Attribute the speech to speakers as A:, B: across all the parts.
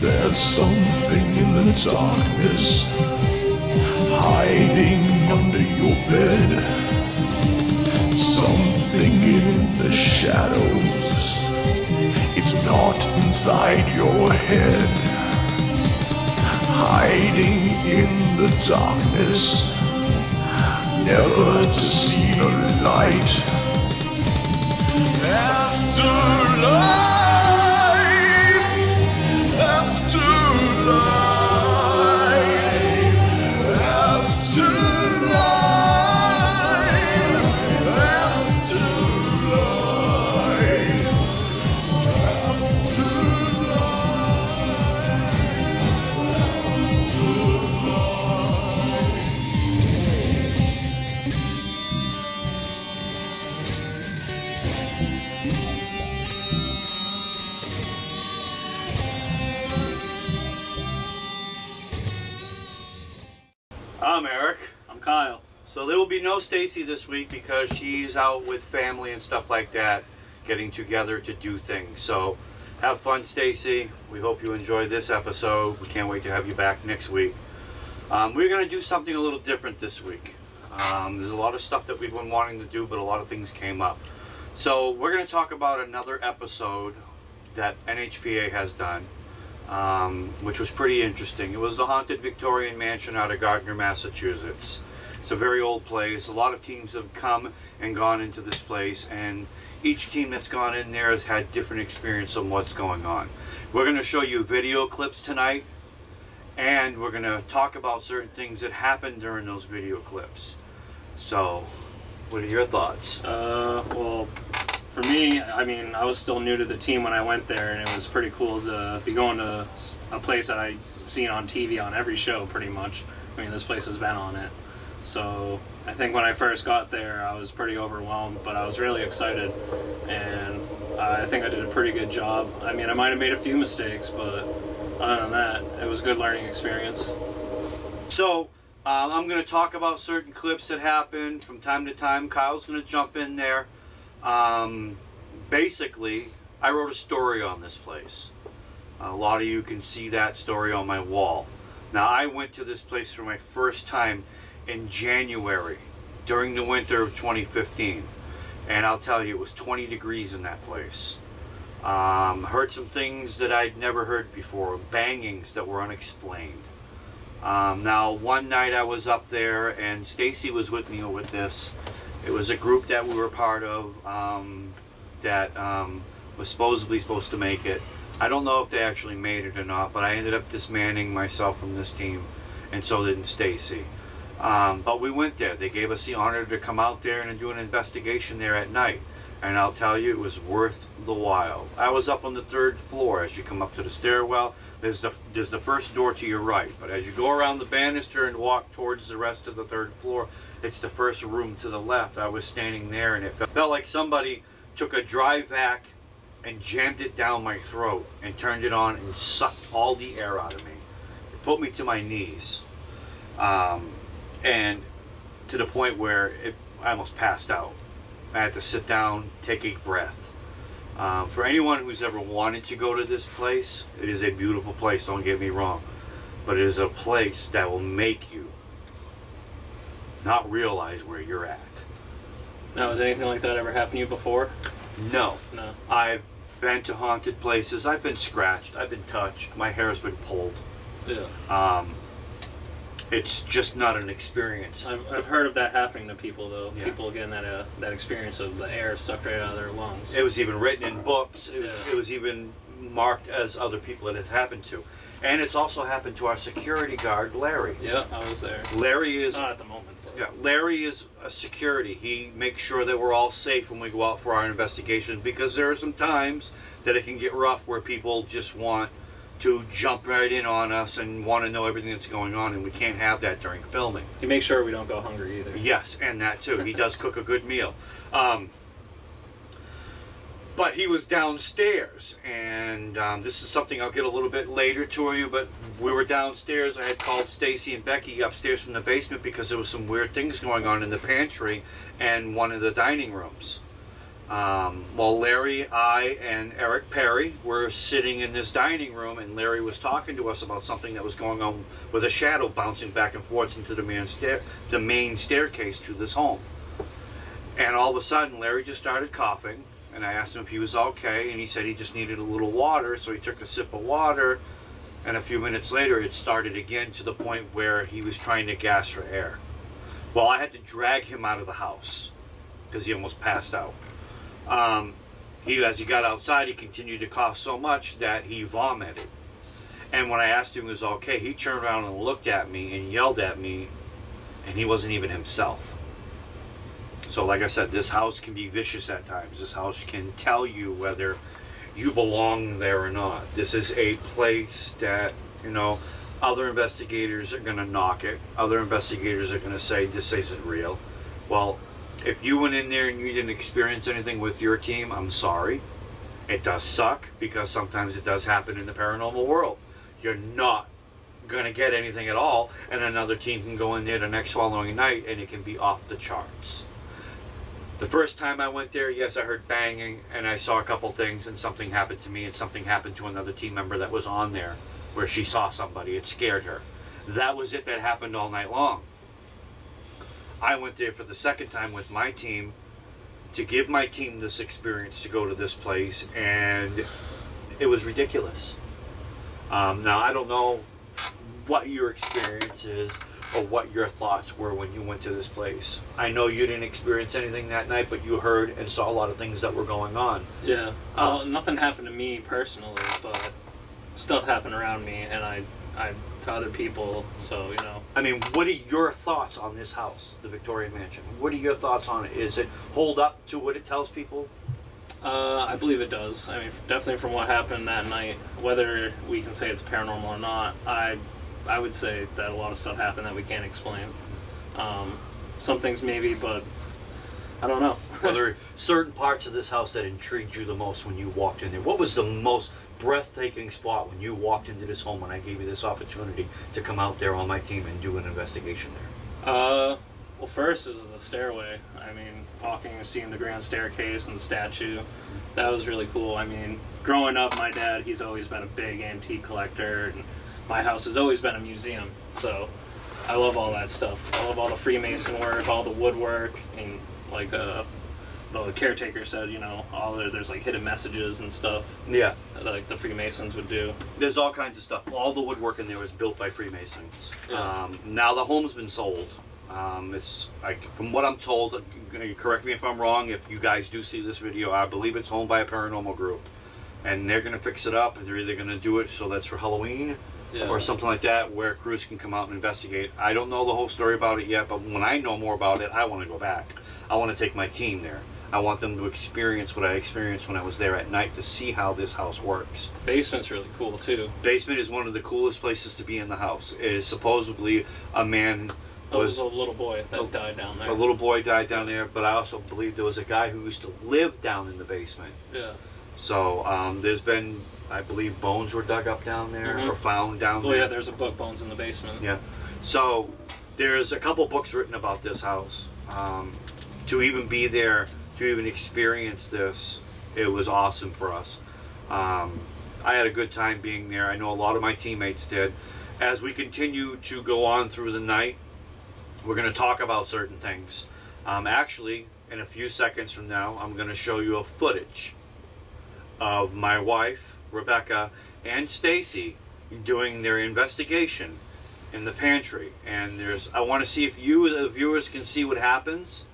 A: There's something in the darkness, hiding under your bed. Something in the shadows, it's not inside your head. Hiding in the darkness, never to see the light. Afterlife.
B: I'm Eric.
C: I'm Kyle.
B: So there will be no Stacy this week because she's out with family and stuff like that, getting together to do things. So have fun, Stacy. We hope you enjoyed this episode. We can't wait to have you back next week. We're going to do something a little different this week. There's a lot of stuff that we've been wanting to do, but a lot of things came up. So we're going to talk about another episode that NHPA has done, which was pretty interesting. It was the Haunted Victorian Mansion out of Gardner, Massachusetts. It's a very old place. A lot of teams have come and gone into this place, and each team that's gone in there has had different experience on what's going on. We're going to show you video clips tonight, and we're going to talk about certain things that happened during those video clips. So, what are your thoughts?
C: Well, for me, I mean, I was still new to the team when I went there, and it was pretty cool to be going to a place that I've seen on TV on every show, pretty much. I mean, this place has been on it. So I think when I first got there, I was pretty overwhelmed, but I was really excited, and I think I did a pretty good job. I mean, I might have made a few mistakes, but other than that, it was a good learning experience.
B: So, I'm going to talk about certain clips that happened from time to time. Kyle's going to jump in there. Basically, I wrote a story on this place. A lot of you can see that story on my wall. Now, I went to this place for my first time in January during the winter of 2015, and I'll tell you, it was 20 degrees in that place. Heard some things that I'd never heard before, bangings that were unexplained. Now, one night I was up there, and Stacy was with me with this. It was a group that we were part of that was supposed to make it. I don't know if they actually made it or not, but I ended up disbanding myself from this team, and so did Stacy. But we went there. They gave us the honor to come out there and do an investigation there at night. And I'll tell you, it was worth the while. I was up on the 3rd floor. As you come up to the stairwell, there's the first door to your right. But as you go around the banister and walk towards the rest of the 3rd floor, it's the first room to the left. I was standing there, and it felt like somebody took a dry vac and jammed it down my throat and turned it on and sucked all the air out of me. It put me to my knees. And to the point where I almost passed out. I had to sit down, take a breath. For anyone who's ever wanted to go to this place, it is a beautiful place, don't get me wrong. But it is a place that will make you not realize where you're at.
C: Now, has anything like that ever happened to you before?
B: No.
C: No.
B: I've been to haunted places. I've been scratched. I've been touched. My hair's been pulled.
C: Yeah.
B: It's just not an experience.
C: I've heard of that happening to people, though.
B: Yeah.
C: People getting that experience of the air sucked right out of their lungs.
B: It was even written in books. It was even marked as other people it has happened to. And it's also happened to our security guard, Larry.
C: Yeah, I was there.
B: Larry is...
C: Not at the moment. But.
B: Yeah, Larry is a security. He makes sure that we're all safe when we go out for our investigations, because there are some times that it can get rough where people just want to jump right in on us and want to know everything that's going on, and we can't have that during filming.
C: He makes sure we don't go hungry either.
B: Yes, and that too. He does cook a good meal. But he was downstairs, and this is something I'll get a little bit later to you, but we were downstairs. I had called Stacy and Becky upstairs from the basement because there was some weird things going on in the pantry and one of the dining rooms. While Larry, I, and Eric Perry were sitting in this dining room, and Larry was talking to us about something that was going on with a shadow bouncing back and forth into the main staircase to this home. And all of a sudden, Larry just started coughing, and I asked him if he was okay, and he said he just needed a little water, so he took a sip of water, and a few minutes later, it started again to the point where he was trying to gasp for air. Well, I had to drag him out of the house because he almost passed out. As he got outside, he continued to cough so much that he vomited. And when I asked him if he was okay, he turned around and looked at me and yelled at me, and he wasn't even himself. So like I said, this house can be vicious at times. This house can tell you whether you belong there or not. This is a place that, other investigators are going to knock it. Other investigators are going to say, this isn't real. Well, if you went in there and you didn't experience anything with your team, I'm sorry. It does suck because sometimes it does happen in the paranormal world. You're not going to get anything at all, and another team can go in there the next following night and it can be off the charts. The first time I went there, yes, I heard banging and I saw a couple things, and something happened to me and something happened to another team member that was on there where she saw somebody. It scared her. That was it. That happened all night long. I went there for the second time with my team to give my team this experience to go to this place, and it was ridiculous. Now, I don't know what your experience is or what your thoughts were when you went to this place. I know you didn't experience anything that night, but you heard and saw a lot of things that were going on.
C: Yeah. Well, nothing happened to me personally, but stuff happened around me, and I to other people, so,
B: I mean, what are your thoughts on this house, the Victorian Mansion? What are your thoughts on it? Is it hold up to what it tells people?
C: I believe it does. I mean, definitely from what happened that night, whether we can say it's paranormal or not, I would say that a lot of stuff happened that we can't explain. Some things maybe, but I don't know.
B: Were there certain parts of this house that intrigued you the most when you walked in there? What was the most breathtaking spot when you walked into this home when I gave you this opportunity to come out there on my team and do an investigation there?
C: Well, first is the stairway. I mean, walking and seeing the grand staircase and the statue, that was really cool. I mean, growing up, my dad, he's always been a big antique collector, and my house has always been a museum, so I love all that stuff. I love all the Freemason work, all the woodwork, and like the caretaker said, there's like hidden messages and stuff.
B: Yeah.
C: Like the Freemasons would do.
B: There's all kinds of stuff. All the woodwork in there was built by Freemasons.
C: Yeah.
B: Now the home's been sold. It's like, from what I'm told, correct me if I'm wrong, if you guys do see this video, I believe it's owned by a paranormal group. And they're going to fix it up. They're either going to do it so that's for Halloween,
C: Yeah.
B: or something like that, where crews can come out and investigate. I don't know the whole story about it yet, but when I know more about it, I want to go back. I want to take my team there. I want them to experience what I experienced when I was there at night, to see how this house works.
C: Basement's really cool too.
B: Basement is one of the coolest places to be in the house. It is supposedly a man
C: Was a little boy that died down there.
B: A little boy died down there, but I also believe there was a guy who used to live down in the basement.
C: Yeah.
B: So there's been, I believe, bones were dug up down there,
C: Mhm.
B: or found down
C: Oh
B: there.
C: yeah, there's a book, Bones in the Basement.
B: Yeah. So there's a couple books written about this house. To even be there, to even experience this, it was awesome for us. I had a good time being there. I know a lot of my teammates did. As we continue to go on through the night, we're going to talk about certain things. Actually, in a few seconds from now, I'm going to show you a footage of my wife, Rebecca, and Stacy doing their investigation in the pantry. And I want to see if you, the viewers, can see what happens.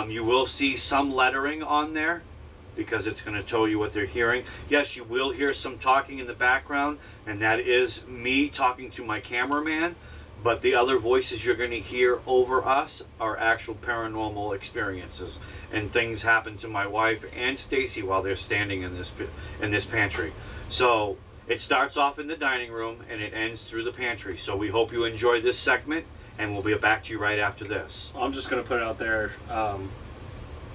B: You will see some lettering on there because it's going to tell you what they're hearing. Yes, you will hear some talking in the background, and that is me talking to my cameraman. But the other voices you're going to hear over us are actual paranormal experiences, and things happen to my wife and Stacy while they're standing in this pantry. So it starts off in the dining room and it ends through the pantry. So we hope you enjoy this segment, and we'll be back to you right after this.
C: I'm just gonna put it out there.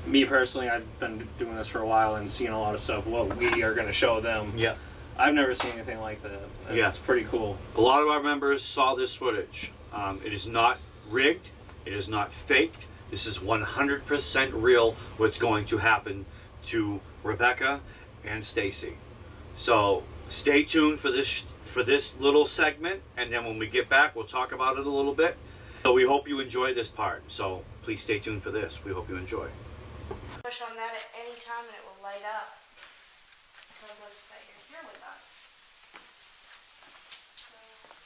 C: Me personally, I've been doing this for a while and seen a lot of stuff. What we are gonna show them.
B: Yeah.
C: I've never seen anything like that.
B: Yeah.
C: It's pretty cool.
B: A lot of our members saw this footage. It is not rigged. It is not faked. This is 100% real what's going to happen to Rebecca and Stacy. So stay tuned for this little segment, and then when we get back, we'll talk about it a little bit. So we hope you enjoy this part. So please stay tuned for this. We hope you enjoy.
D: Push on that at any time and it will light up. Tells us that you're here with us.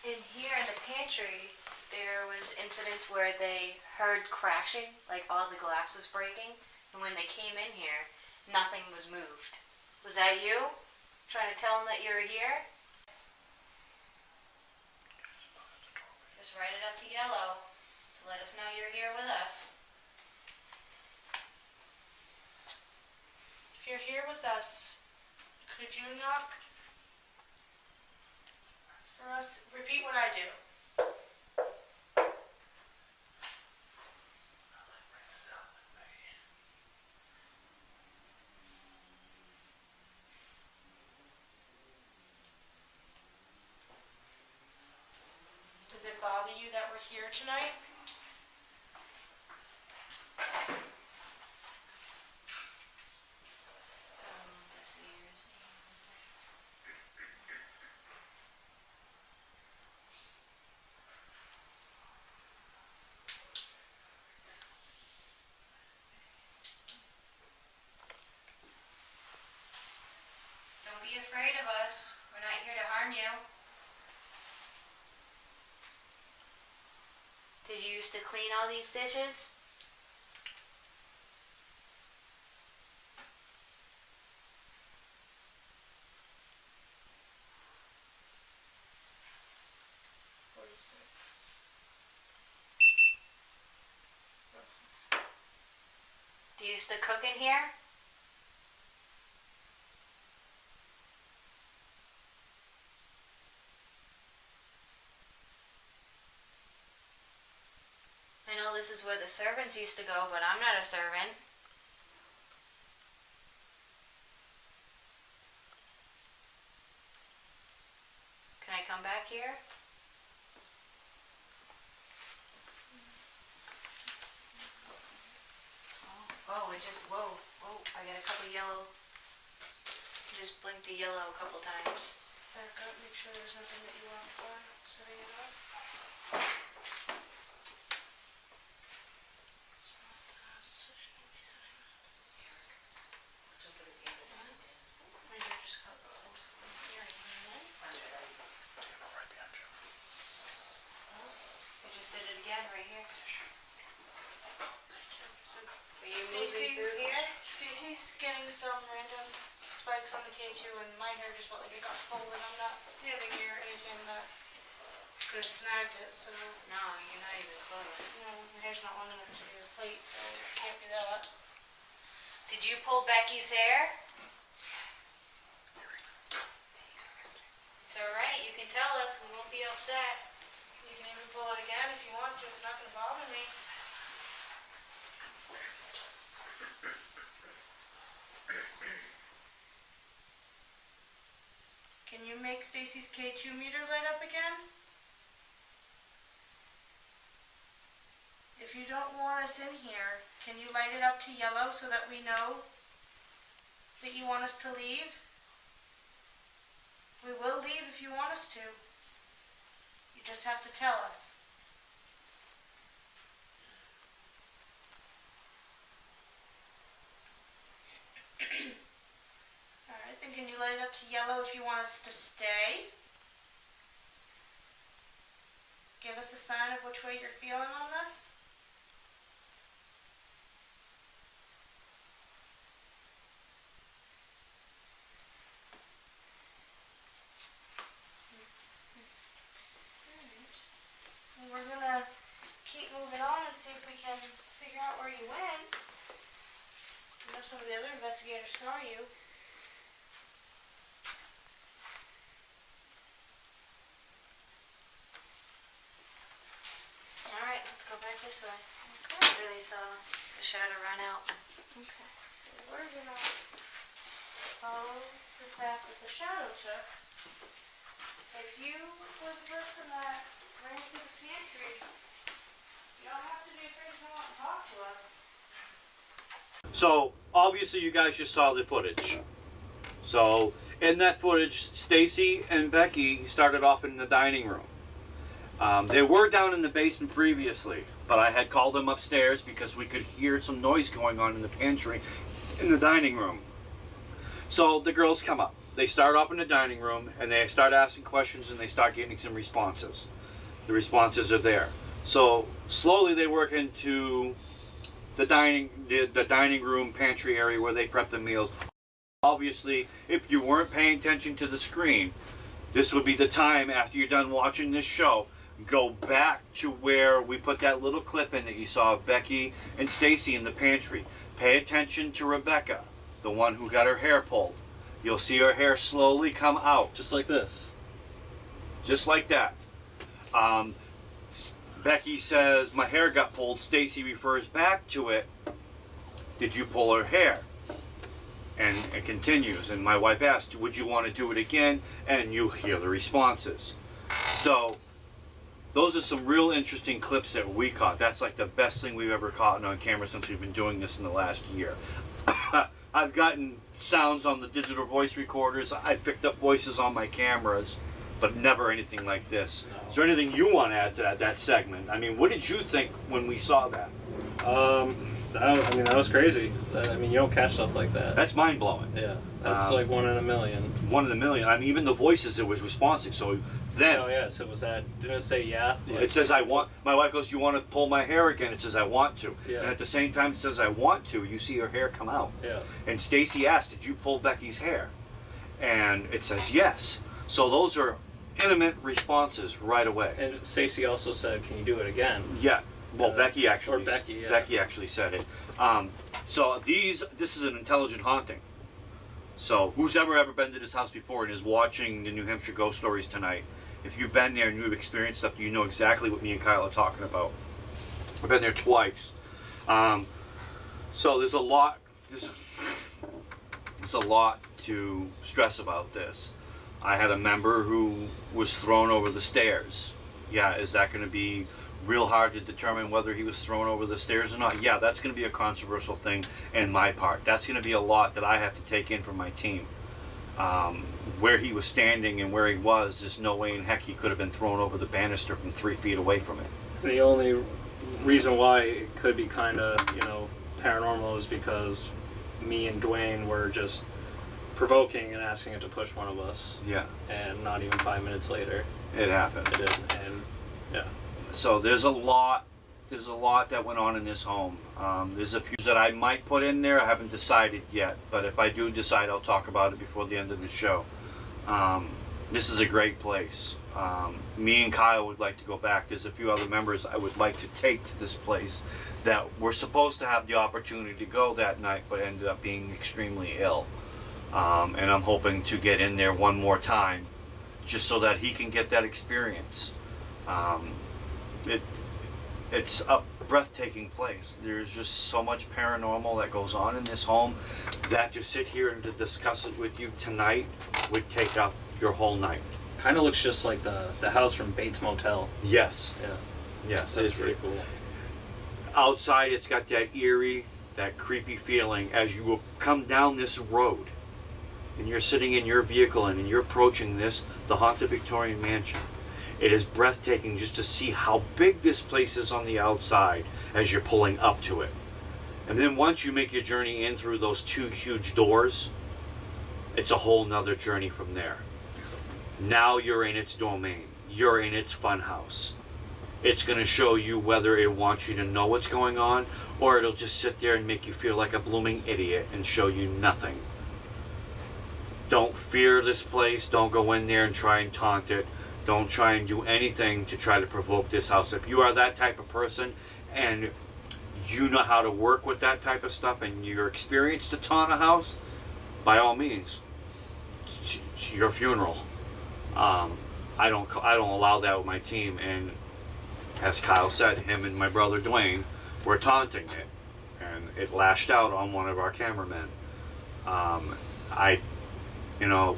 E: In here in the pantry, there was incidents where they heard crashing, like all the glass was breaking, and when they came in here, nothing was moved. Was that you? Trying to tell them that you're here? Just write it up to yellow to let us know you're here with us.
D: If you're here with us, could you knock for us? Repeat what I do. Does it bother you that we're here tonight?
E: Let's see, here's me. Don't be afraid of us. We're not here to harm you. Did you used to clean all these dishes? Do you used to cook in here? I know this is where the servants used to go, but I'm not a servant. Can I come back here? Oh, it just, whoa, I got a couple yellow. Just blinked the yellow a couple times.
D: Back up, make sure there's nothing that you want for setting it up. Maybe I just got the whole
E: I just did it again right here. Are you moving
D: Stacy's
E: through here?
D: Stacy's getting some random spikes on the K2 and my hair just felt like it got folded. I'm not standing near anything that could have snagged it, so
E: No, you're not even close.
D: my hair's not long enough to be a plate, so it can't be that.
E: Did you pull Becky's hair? It's alright, you can tell us, we won't be upset.
D: You can even pull it again if you want to, it's not gonna bother me. Can you make Stacy's K2 meter light up again? If you don't want us in here, can you light it up to yellow so that we know that you want us to leave? We will leave if you want us to. You just have to tell us. Alright, then can you light it up to yellow if you want us to stay? Give us a sign of which way you're feeling on this. And we're gonna keep moving on and see if we can figure out where you went. I know some of the other investigators saw you.
E: Alright, let's go back this way.
D: Okay.
E: I really saw the shadow run out.
D: Okay. So we're gonna follow the path that the shadow took. If you were the person that ran through the pantry, you don't have to be afraid to come out and talk to us.
B: So obviously you guys just saw the footage. So in that footage, Stacy and Becky started off in the dining room. They were down in the basement previously, but I had called them upstairs because we could hear some noise going on in the pantry in the dining room. So the girls come up. They start off in the dining room and they start asking questions and they start getting some responses. The responses are there. So slowly they work into the dining room pantry area where they prep the meals. Obviously, if you weren't paying attention to the screen, this would be the time after you're done watching this show, go back to where we put that little clip in that you saw of Becky and Stacy in the pantry. Pay attention to Rebecca, the one who got her hair pulled. You'll see her hair slowly come out.
C: Just like this.
B: Just like that. Becky says, my hair got pulled. Stacy refers back to it. Did you pull her hair? And it continues. And my wife asked, would you want to do it again? And you hear the responses. So those are some real interesting clips that we caught. That's like the best thing we've ever caught on camera since we've been doing this in the last year. I've gotten sounds on the digital voice recorders. I've picked up voices on my cameras, but never anything like this.
C: No.
B: Is there anything you want to add to that segment? I mean, what did you think when we saw that?
C: That was crazy. I mean, you don't catch stuff like that.
B: That's mind-blowing.
C: Yeah, that's like 1 in a million.
B: 1 in a million. I mean, even the voices, it was responsive. So then...
C: Oh, yeah, so was that... Didn't it say yeah?
B: It says, I want... My wife goes, you want to pull my hair again? It says, I want to.
C: Yeah.
B: And at the same time it says, I want to, you see her hair come out.
C: Yeah.
B: And Stacy asked, did you pull Becky's hair? And it says, yes. So those are intimate responses right away.
C: And Stacey also said, can you do it again?
B: Yeah. Well, Becky actually...
C: Or Becky, yeah.
B: Becky actually said it. So this is an intelligent haunting. So who's ever been to this house before and is watching the New Hampshire Ghost Stories tonight, if you've been there and you've experienced stuff, you know exactly what me and Kyle are talking about. I've been there twice. So there's a lot to stress about this. I had a member who was thrown over the stairs. Yeah, is that going to be real hard to determine whether he was thrown over the stairs or not? Yeah, that's going to be a controversial thing in my part. That's going to be a lot that I have to take in from my team. Where he was standing and where he was, there's no way in heck he could have been thrown over the banister from 3 feet away from it.
C: The only reason why it could be kind of, paranormal is because me and Dwayne were just provoking and asking it to push one of us.
B: Yeah.
C: And not even 5 minutes later,
B: It happened.
C: it did. And yeah.
B: So there's a lot that went on in this home. There's a few that I might put in there. I haven't decided yet, but if I do decide, I'll talk about it before the end of the show. This is a great place. Me and Kyle would like to go back. There's a few other members I would like to take to this place that were supposed to have the opportunity to go that night, but ended up being extremely ill. And I'm hoping to get in there one more time, just so that he can get that experience. It's a breathtaking place. There's just so much paranormal that goes on in this home that to sit here and to discuss it with you tonight would take up your whole night.
C: Kind of looks just like the house from Bates Motel.
B: Yes.
C: Yeah.
B: Yes.
C: That's pretty cool.
B: Outside, it's got that eerie, that creepy feeling as you will come down this road and you're sitting in your vehicle and you're approaching the haunted Victorian mansion. It is breathtaking just to see how big this place is on the outside as you're pulling up to it. And then once you make your journey in through those 2 huge doors, it's a whole nother journey from there. Now you're in its domain. You're in its fun house. It's going to show you whether it wants you to know what's going on, or it'll just sit there and make you feel like a blooming idiot and show you nothing. Don't fear this place. Don't go in there and try and taunt it. Don't try and do anything to try to provoke this house. If you are that type of person and you know how to work with that type of stuff and you're experienced to taunt a house, by all means, it's your funeral. I don't allow that with my team. And as Kyle said, him and my brother Dwayne were taunting it, and it lashed out on one of our cameramen. I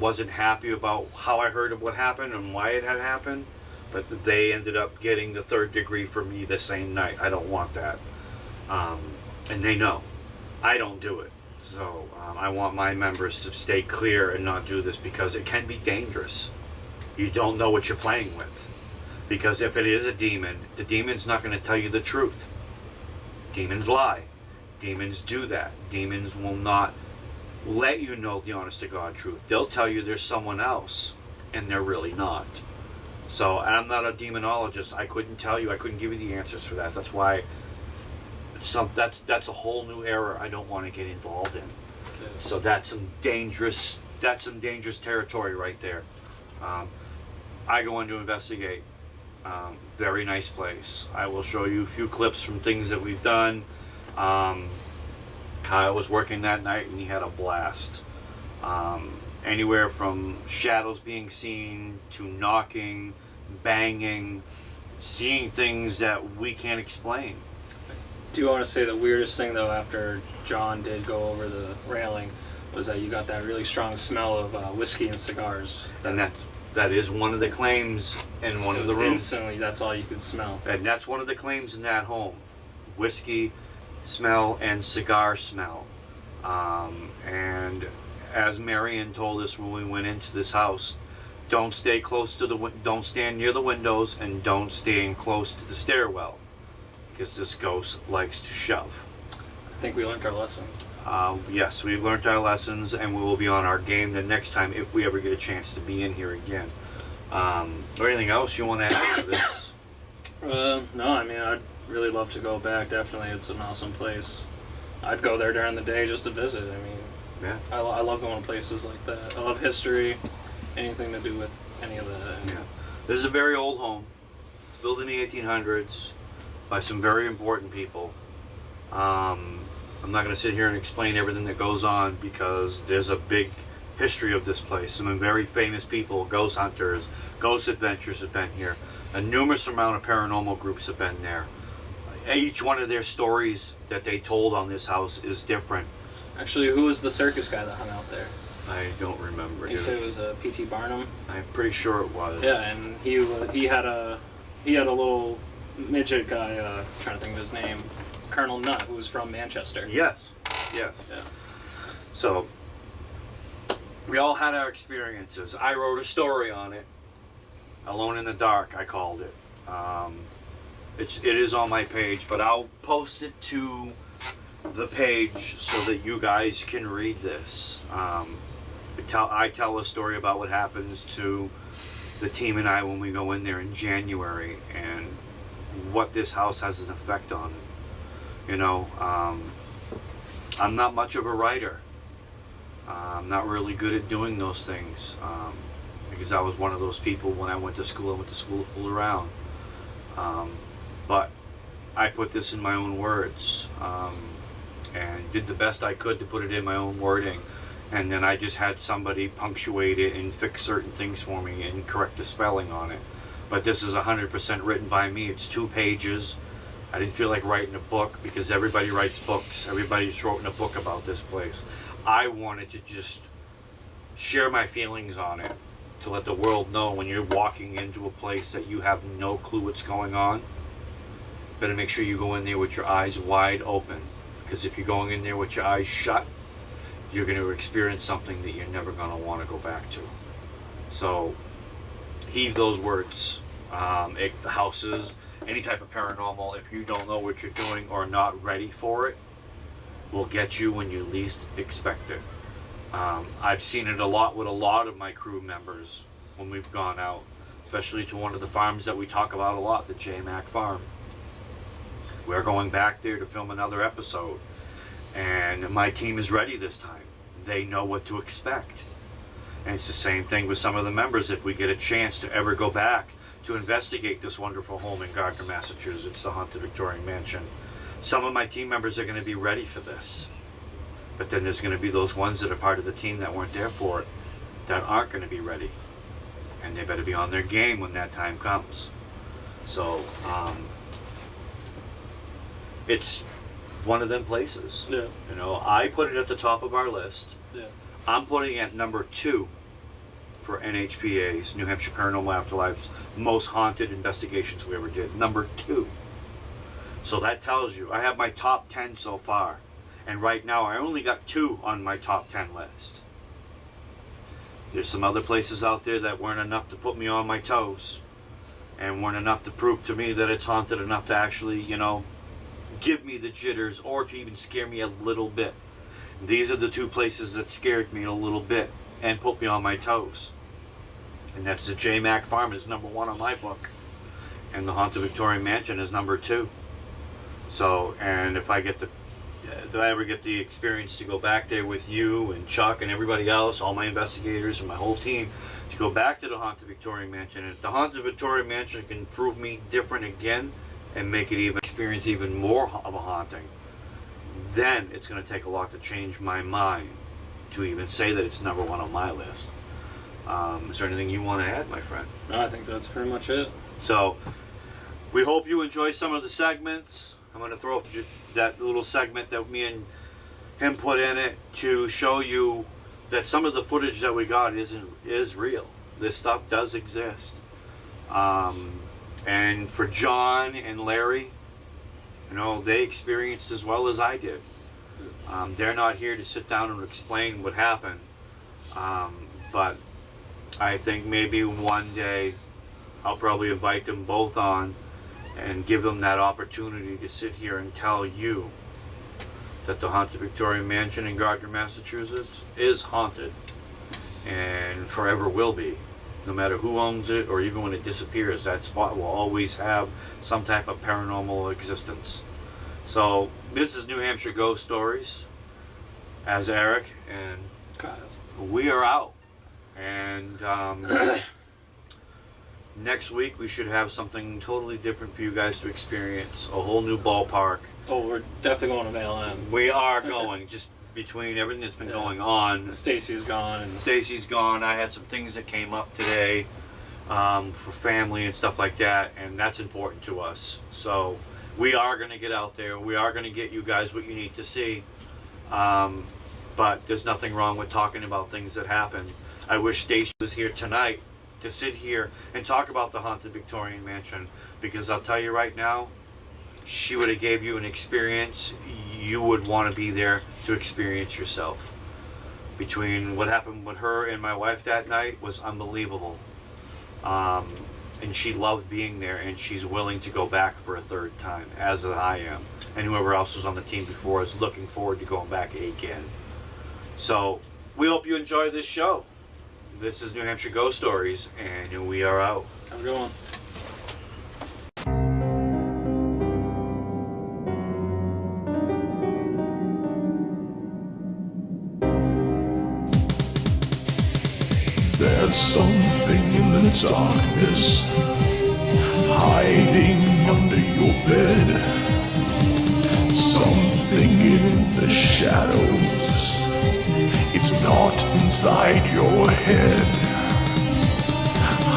B: wasn't happy about how I heard of what happened and why it had happened, but they ended up getting the 3rd degree for me the same night. I don't want that. And they know. I don't do it. So I want my members to stay clear and not do this because it can be dangerous. You don't know what you're playing with. Because if it is a demon, the demon's not going to tell you the truth. Demons lie. Demons do that. Demons will not let you know the honest to God truth. They'll tell you there's someone else, and they're really not. So, and I'm not a demonologist. I couldn't tell you. I couldn't give you the answers for that. That's why that's a whole new era I don't want to get involved in. So that's some dangerous territory right there. I go in to investigate. Very nice place. I will show you a few clips from things that we've done. Kyle was working that night and he had a blast. Anywhere from shadows being seen to knocking, banging, seeing things that we can't explain.
C: Do you want to say the weirdest thing though after John did go over the railing was that you got that really strong smell of whiskey and cigars?
B: And that is one of the claims in one of the rooms.
C: Instantly, that's all you could smell.
B: And that's one of the claims in that home. Whiskey smell and cigar smell. And as Marion told us when we went into this house, don't stand near the windows and don't stand close to the stairwell because this ghost likes to shove.
C: I think we learned our lesson.
B: Yes, we've learned our lessons and we will be on our game the next time if we ever get a chance to be in here again. Or anything else you want to add to this?
C: No, I mean, I'd really love to go back. Definitely, it's an awesome place. I'd go there during the day just to visit. I mean,
B: Yeah.
C: I love going to places like that. I love history, anything to do with any of that.
B: Yeah. This is a very old home. It's built in the 1800s by some very important people. I'm not going to sit here and explain everything that goes on because there's a big history of this place. Some very famous people, ghost hunters, ghost adventures have been here. A numerous amount of paranormal groups have been there. Each one of their stories that they told on this house is different.
C: Actually, who was the circus guy that hung out there?
B: I don't remember.
C: You said it was P.T. Barnum?
B: I'm pretty sure it was.
C: Yeah, and he had a little midget guy, trying to think of his name, Colonel Nutt, who was from Manchester.
B: Yes.
C: Yeah.
B: So, we all had our experiences. I wrote a story on it. Alone in the Dark, I called it. It is on my page, but I'll post it to the page so that you guys can read this. I tell a story about what happens to the team and I when we go in there in January and what this house has an effect on it. You know, I'm not much of a writer. I'm not really good at doing those things because I was one of those people when I went to school to fool around. But I put this in my own words and did the best I could to put it in my own wording. And then I just had somebody punctuate it and fix certain things for me and correct the spelling on it. But this is 100% written by me. It's 2 pages. I didn't feel like writing a book because everybody writes books. Everybody's written a book about this place. I wanted to just share my feelings on it to let the world know when you're walking into a place that you have no clue what's going on. Better make sure you go in there with your eyes wide open, because if you're going in there with your eyes shut, you're going to experience something that you're never going to want to go back to. So heed those words. The houses, any type of paranormal, if you don't know what you're doing or not ready for it, will get you when you least expect it. I've seen it a lot with a lot of my crew members when we've gone out, especially to one of the farms that we talk about a lot, the J-Mac farm. We're going back there to film another episode, and my team is ready this time. They know what to expect. And it's the same thing with some of the members. If we get a chance to ever go back to investigate this wonderful home in Gardner, Massachusetts, the Haunted Victorian Mansion, some of my team members are going to be ready for this. But then there's going to be those ones that are part of the team that weren't there for it, that aren't going to be ready. And they better be on their game when that time comes. So, it's one of them places.
C: Yeah.
B: You know, I put it at the top of our list.
C: Yeah.
B: I'm putting it at number 2 for NHPA's, New Hampshire Paranormal Afterlife's most haunted investigations we ever did. Number 2. So that tells you, I have my top 10 so far. And right now I only got 2 on my top 10 list. There's some other places out there that weren't enough to put me on my toes, and weren't enough to prove to me that it's haunted enough to actually, you know, give me the jitters or to even scare me a little bit. These are the 2 places that scared me a little bit and put me on my toes. And that's the J Mac Farm is number 1 on my book, and the Haunted Victorian Mansion is number 2. So, and if I ever get the experience to go back there with you and Chuck and everybody else, all my investigators and my whole team, to go back to the Haunted Victorian Mansion, and if the Haunted Victorian Mansion can prove me different again and make it experience even more of a haunting, then it's going to take a lot to change my mind to even say that it's number 1 on my list. Is there anything you want to add, my friend?
C: No, I think that's pretty much it.
B: So, we hope you enjoy some of the segments. I'm going to throw that little segment that me and him put in it to show you that some of the footage that we got is real. This stuff does exist. And for John and Larry, you know, they experienced as well as I did. They're not here to sit down and explain what happened. But I think maybe one day I'll probably invite them both on and give them that opportunity to sit here and tell you that the Haunted Victorian Mansion in Gardner, Massachusetts is haunted and forever will be. No matter who owns it or even when it disappears, that spot will always have some type of paranormal existence. So this is New Hampshire Ghost Stories as Eric, and
C: Kyle.
B: we are out. And next week we should have something totally different for you guys to experience. A whole new ballpark.
C: Oh, we're definitely going to Vale End.
B: We are going, just between everything that's been going on.
C: Stacy's gone. And
B: Stacy's gone. I had some things that came up today for family and stuff like that, and that's important to us. So we are going to get out there. We are going to get you guys what you need to see. But there's nothing wrong with talking about things that happened. I wish Stacy was here tonight to sit here and talk about the Haunted Victorian Mansion, because I'll tell you right now, she would have gave you an experience you would want to be there to experience yourself. Between what happened with her and my wife that night was unbelievable. And she loved being there, and she's willing to go back for a 3rd time, as I am. And whoever else was on the team before is looking forward to going back again. So, we hope you enjoy this show. This is New Hampshire Ghost Stories, and we are out.
C: have a good one.
A: There's something in the darkness, hiding under your bed. Something in the shadows, it's not inside your head.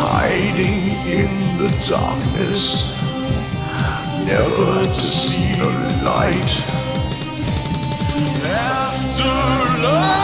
A: Hiding in the darkness, never to see the light. After love.